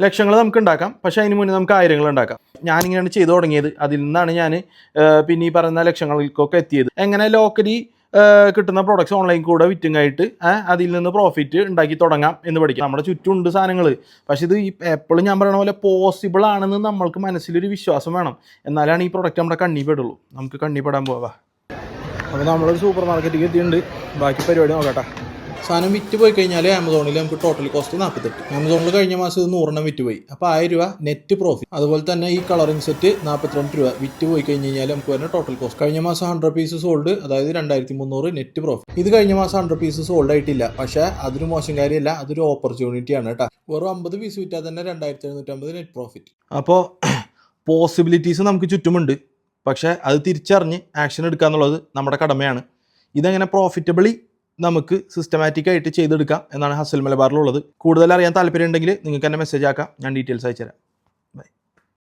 ലക്ഷങ്ങൾ നമുക്ക് ഉണ്ടാക്കാം, പക്ഷേ അതിന് മുന്നേ നമുക്ക് ആയിരങ്ങൾ ഉണ്ടാക്കാം. ഞാനിങ്ങനെയാണ് ചെയ്തു തുടങ്ങിയത്. അതിൽ നിന്നാണ് ഞാൻ പിന്നെ ഈ പറയുന്ന ലക്ഷങ്ങൾക്കൊക്കെ എത്തിയത്. എങ്ങനെ ലോക്കലി കിട്ടുന്ന പ്രോഡക്ട്സ് ഓൺലൈൻ കൂടെ വിറ്റുങ്ങായിട്ട് അതിൽ നിന്ന് പ്രോഫിറ്റ് ഉണ്ടാക്കി തുടങ്ങാം എന്ന് പഠിക്കാം. നമ്മുടെ ചുറ്റുമുണ്ട് സാധനങ്ങൾ. പക്ഷേ ഇത് എപ്പോഴും ഞാൻ പറയുന്ന പോലെ പോസിബിൾ ആണെന്ന് നമ്മൾക്ക് മനസ്സിലൊരു വിശ്വാസം വേണം. എന്നാലാണ് ഈ പ്രോഡക്റ്റ് നമ്മുടെ കണ്ണി പെടുള്ളൂ. നമുക്ക് കണ്ണി പെടാൻ പോവാം. അപ്പോൾ നമ്മളൊരു സൂപ്പർ മാർക്കറ്റിൽ എത്തിയിട്ടുണ്ട്. ബാക്കി പരിപാടി നോക്കട്ടെ. സാധനം വിറ്റ് പോയി കഴിഞ്ഞാൽ ആമസോണിൽ നമുക്ക് ടോട്ടൽ കോസ്റ്റ് 48. ആമസോണിൽ കഴിഞ്ഞ മാസം ഇത് 100 വിറ്റ് പോയി. അപ്പോൾ 1000 രൂപ നെറ്റ് പ്രോഫിറ്റ്. അതുപോലെ തന്നെ ഈ കളറിംഗ് സെറ്റ് 42 രൂപ വിറ്റ് പോയി കഴിഞ്ഞ് കഴിഞ്ഞാൽ നമുക്ക് വരുന്ന ടോട്ടൽ കോസ്റ്റ്. കഴിഞ്ഞ മാസം 100 പീസ് സോൾഡ്, അതായത് 2300 നെറ്റ് പ്രോഫിറ്റ്. ഇത് കഴിഞ്ഞ മാസം 100 പീസ് സോൾഡ് ആയിട്ടില്ല, പക്ഷേ അതൊരു മോശം കാര്യമല്ല, അതൊരു ഓപ്പർച്യൂണിറ്റിയാണ് കേട്ടോ. വെറും 50 പീസ് വിറ്റാൽ തന്നെ 2750 നെറ്റ് പ്രോഫിറ്റ്. അപ്പോൾ പോസിബിലിറ്റീസ് നമുക്ക് ചുറ്റുമുണ്ട്, പക്ഷേ അത് തിരിച്ചറിഞ്ഞ് ആക്ഷൻ എടുക്കുക എന്നുള്ളത് നമ്മുടെ കടമയാണ്. ഇതെങ്ങനെ പ്രോഫിറ്റബിളി നമുക്ക് സിസ്റ്റമാറ്റിക്കായിട്ട് ചെയ്തെടുക്കാം എന്നാണ് ഹസൽ മലബാറിലുള്ളത്. കൂടുതൽ അറിയാൻ താല്പര്യം ഉണ്ടെങ്കിൽ നിങ്ങൾക്ക് എന്നെ മെസ്സേജ് ആക്കാം, ഞാൻ ഡീറ്റെയിൽസ് അയച്ചുതരാം.